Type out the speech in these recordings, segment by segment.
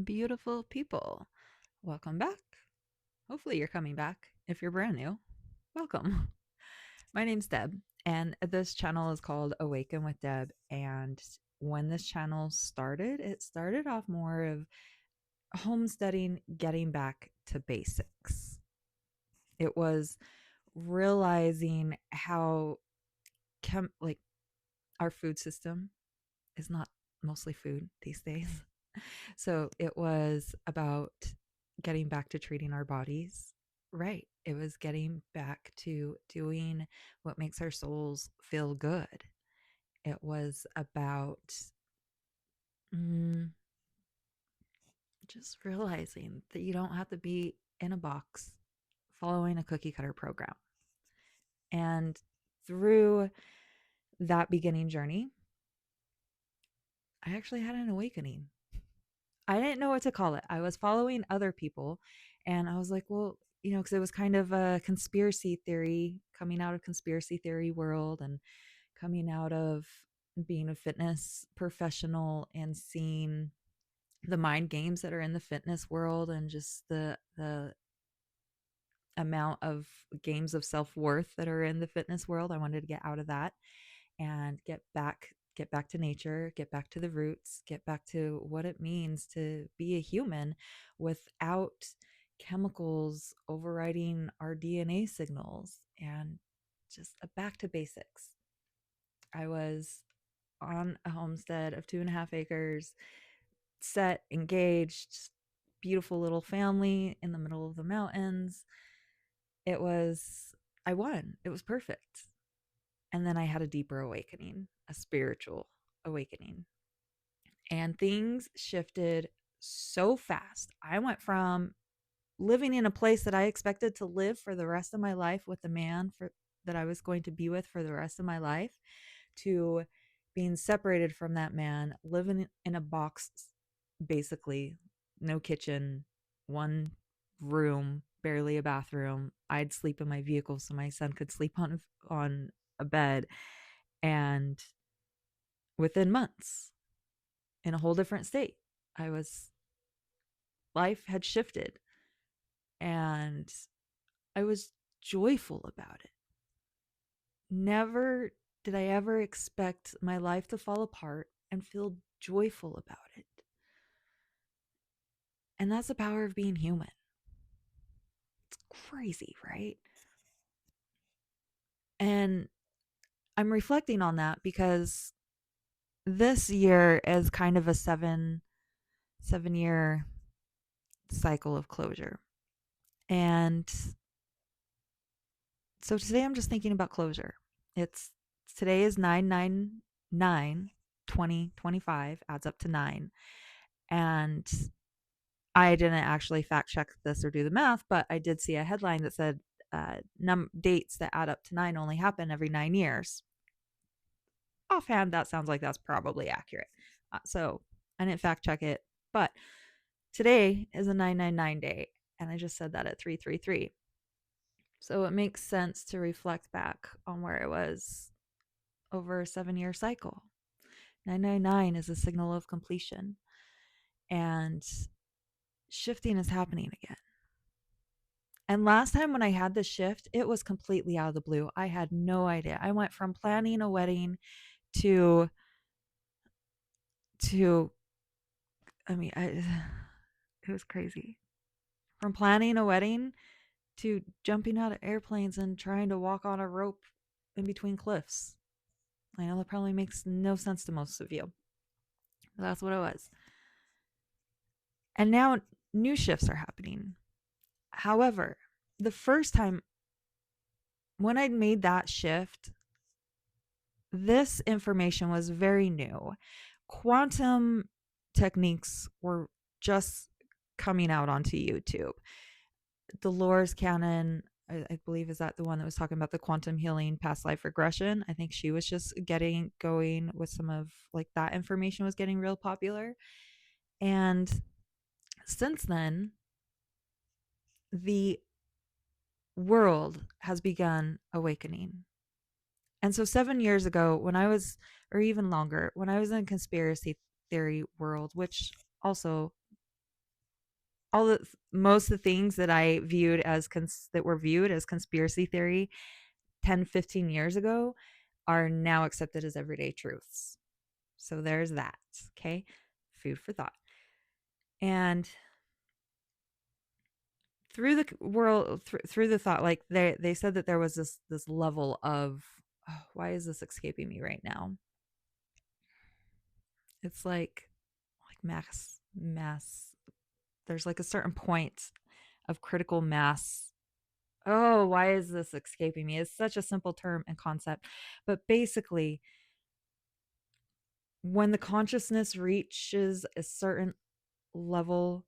beautiful people. Welcome back. Hopefully, you're coming back. If you're brand new, welcome. My name's Deb, and this channel is called Awaken with Deb. And when this channel started, it started off more of homesteading, getting back to basics. It was realizing how like our food system is not mostly food these days. So it was about getting back to treating our bodies right. It was getting back to doing what makes our souls feel good. It was about mm, just realizing that you don't have to be in a box following a cookie cutter program. And through that beginning journey, I actually had an awakening. I didn't know what to call it. I was following other people and I was like, well, because it was kind of a conspiracy theory, coming out of conspiracy theory world and coming out of being a fitness professional and seeing the mind games that are in the fitness world and just the amount of games of self-worth that are in the fitness world. I wanted to get out of that and get back to nature, get back to the roots, get back to what it means to be a human without chemicals overriding our DNA signals, and just back to basics. I was on a homestead of 2.5 acres, set, engaged, beautiful little family in the middle of the mountains. It was, I won. It was perfect. And then I had a deeper awakening, a spiritual awakening. And things shifted so fast. I went from living in a place that I expected to live for the rest of my life with the man that I was going to be with for the rest of my life, to being separated from that man, living in a box, basically, no kitchen, one room, barely a bathroom. I'd sleep in my vehicle so my son could sleep on a bed. And within months, in a whole different state, I was life had shifted and I was joyful about it. Never did I ever expect my life to fall apart and feel joyful about it. And that's the power of being human. It's crazy, right? And I'm reflecting on that because this year is kind of a seven year cycle of closure. And so today I'm just thinking about closure. It's Today is 999 2025, adds up to 9. And I didn't actually fact check this or do the math, but I did see a headline that said dates that add up to 9 only happen every 9 years. Offhand, that sounds like that's probably accurate. So I didn't fact check it, but today is a 999 day. And I just said that at 333. So it makes sense to reflect back on where it was over a 7 year cycle. 999 is a signal of completion, and shifting is happening again. And last time when I had this shift, it was completely out of the blue. I had no idea. I went from planning a wedding to to I mean, it was crazy. From planning a wedding to jumping out of airplanes and trying to walk on a rope in between cliffs. I know that probably makes no sense to most of you. But that's what it was. And now new shifts are happening. However, the first time when I made that shift, this information was very new. Quantum techniques were just coming out onto YouTube. Dolores Cannon, I believe, is that the one that was talking about the quantum healing past life regression? I think she was just getting going with some of like that information was getting real popular. And since then, the world has begun awakening. And so 7 years ago, when I was, or even longer, when I was in conspiracy theory world, which also all the most of the things that I viewed as that were viewed as conspiracy theory 10, 15 years ago are now accepted as everyday truths. So there's that. Okay. Food for thought. And through the world, through the thought, like they said that there was this level of, oh, why is this escaping me right now? It's like mass. There's like a certain point of critical mass. Oh, why is this escaping me? It's such a simple term and concept, but basically, when the consciousness reaches a certain level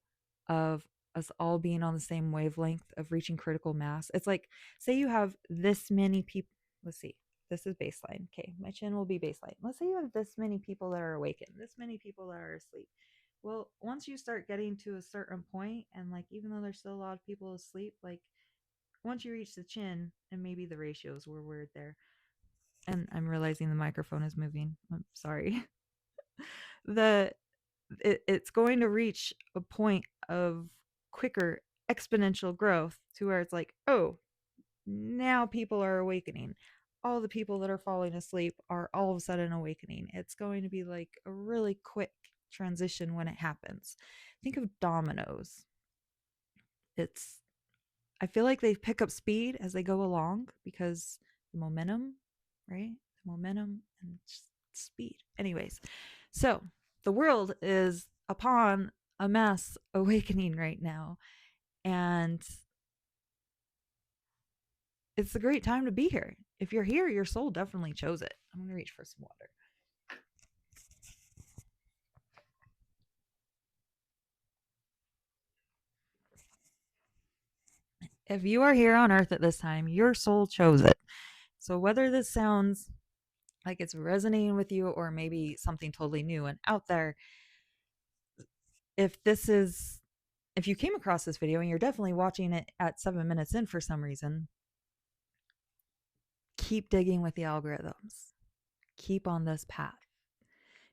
of us all being on the same wavelength of reaching critical mass. It's like, say you have this many people. Let's see. This is baseline. Okay, my chin will be baseline. Let's say you have this many people that are awakened, this many people that are asleep. Well, once you start getting to a certain point, and like, even though there's still a lot of people asleep, like, once you reach the chin, and maybe the ratios were weird there, and I'm realizing the microphone is moving. I'm sorry. the it's going to reach a point of quicker exponential growth to where it's like, oh, now people are awakening. All the people that are falling asleep are all of a sudden awakening. It's going to be like a really quick transition when it happens. Think of dominoes. It's I feel like they pick up speed as they go along because the momentum, right? The momentum and speed. Anyways, so the world is upon a mass awakening right now. And it's a great time to be here. If you're here, your soul definitely chose it. I'm going to reach for some water. If you are here on earth at this time, your soul chose it. So whether this sounds like it's resonating with you or maybe something totally new and out there, if this is if you came across this video and you're definitely watching it at 7 minutes in for some reason, keep digging with the algorithms. Keep on this path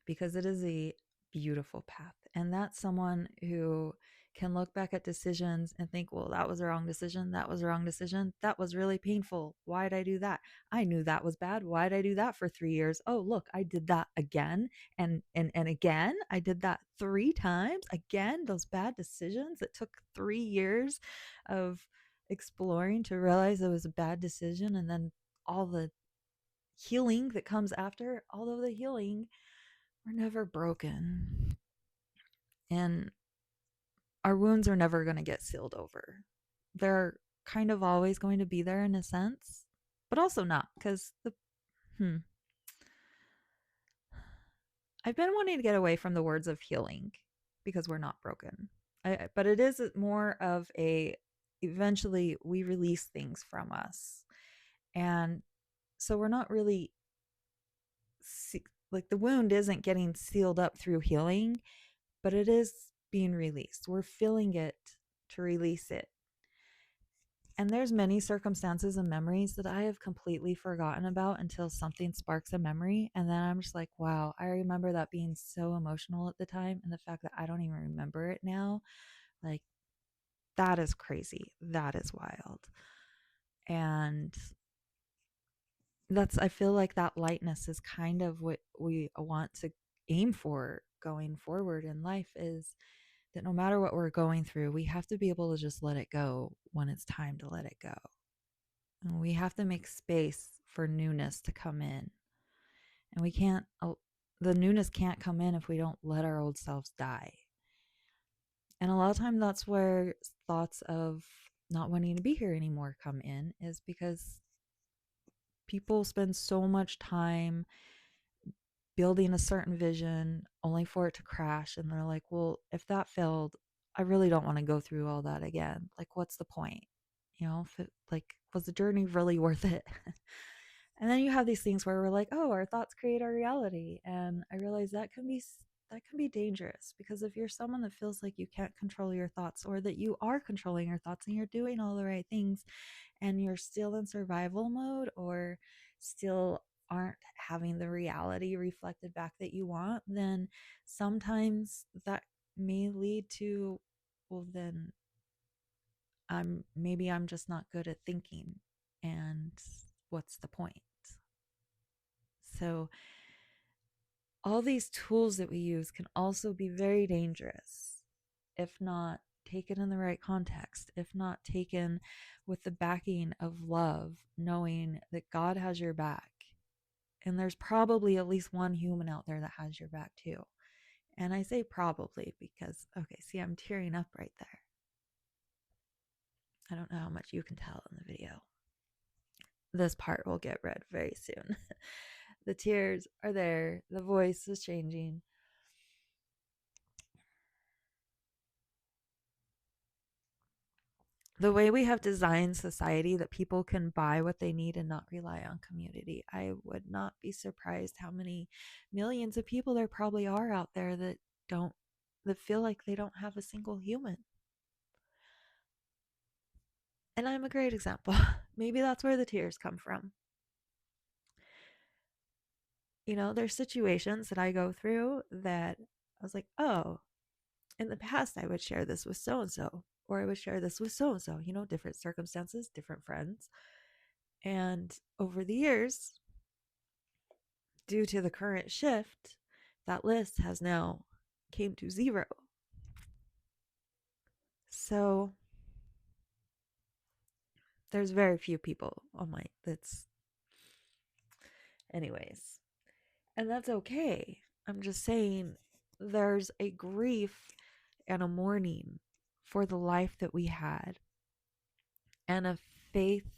because it is a beautiful path. And that's someone who can look back at decisions and think, well, that was a wrong decision. That was a wrong decision. That was really painful. Why did I do that? I knew that was bad. Why did I do that for 3 years? Oh, look, I did that again. And again, I did that 3 times. Again, those bad decisions that took 3 years of exploring to realize it was a bad decision. And then all the healing that comes after, although the healing, we're never broken. And our wounds are never going to get sealed over. They're kind of always going to be there in a sense, but also not because hmm. I've been wanting to get away from the words of healing because we're not broken. But it is more of a eventually we release things from us. And so we're not really like the wound isn't getting sealed up through healing, but it is being released. We're feeling it to release it. And there's many circumstances and memories that I have completely forgotten about until something sparks a memory. And then I'm just like, wow, I remember that being so emotional at the time. And the fact that I don't even remember it now, like, that is crazy. That is wild. And I feel like that lightness is kind of what we want to aim for going forward in life, is that no matter what we're going through, we have to be able to just let it go when it's time to let it go. And we have to make space for newness to come in. And the newness can't come in if we don't let our old selves die. And a lot of time that's where thoughts of not wanting to be here anymore come in, is because people spend so much time building a certain vision only for it to crash. And they're like, well, if that failed, I really don't want to go through all that again. Like, what's the point? Was the journey really worth it? And then you have these things where we're like, oh, our thoughts create our reality. And I realize that can be dangerous, because if you're someone that feels like you can't control your thoughts, or that you are controlling your thoughts and you're doing all the right things, and you're still in survival mode, or still aren't having the reality reflected back that you want, then sometimes that may lead to well, then I'm just not good at thinking. And what's the point? So, all these tools that we use can also be very dangerous if not taken in the right context, if not taken with the backing of love, knowing that God has your back. And there's probably at least one human out there that has your back too. And I say probably because, okay, see, I'm tearing up right there. I don't know how much you can tell in the video. This part will get read very soon. The tears are there, the voice is changing. The way we have designed society that people can buy what they need and not rely on community, I would not be surprised how many millions of people there probably are out there that feel like they don't have a single human. And I'm a great example. Maybe that's where the tears come from. You know, there's situations that I go through that I was like, oh, in the past I would share this with so and so, or I would share this with so and so, you know, different circumstances, different friends. And over the years, due to the current shift, that list has now came to 0. So there's very few people on my that's anyways. And that's okay. I'm just saying there's a grief and a mourning for the life that we had and a faith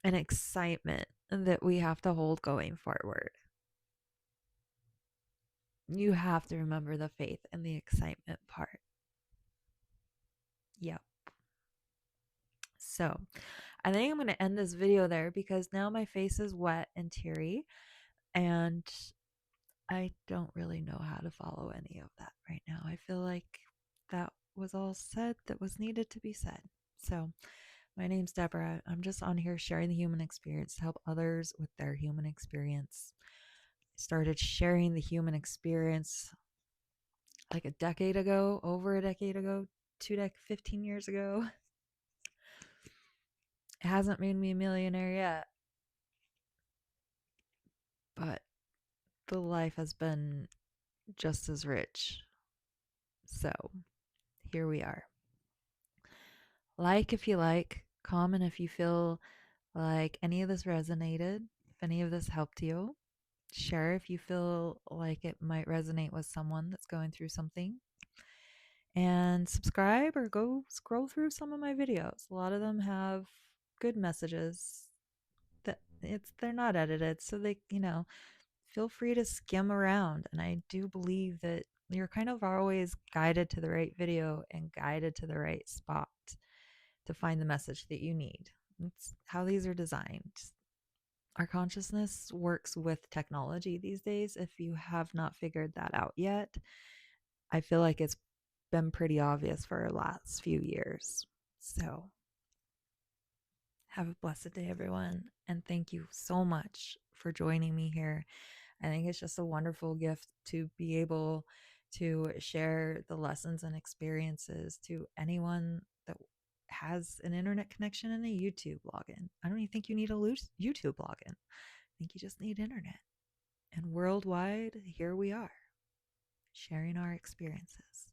and excitement that we have to hold going forward. You have to remember the faith and the excitement part. Yep. So I think I'm going to end this video there because now my face is wet and teary and I don't really know how to follow any of that right now. I feel like that was all said that was needed to be said. So my name's Deborah. I'm just on here sharing the human experience to help others with their human experience. I started sharing the human experience like a decade ago, over a decade ago, 15 years ago. It hasn't made me a millionaire yet, but the life has been just as rich. So here we are. Like if you like, comment if you feel like any of this resonated, if any of this helped you. Share if you feel like it might resonate with someone that's going through something. And subscribe or go scroll through some of my videos. A lot of them have good messages that they're not edited, so they, feel free to skim around. And I do believe that you're kind of always guided to the right video and guided to the right spot to find the message that you need. It's how these are designed. Our consciousness works with technology these days. If you have not figured that out yet, I feel like it's been pretty obvious for the last few years. So have a blessed day, everyone. And thank you so much for joining me here. I think it's just a wonderful gift to be able to share the lessons and experiences to anyone that has an internet connection and a YouTube login. I don't even think you need a YouTube login. I think you just need internet. And worldwide, here we are, sharing our experiences.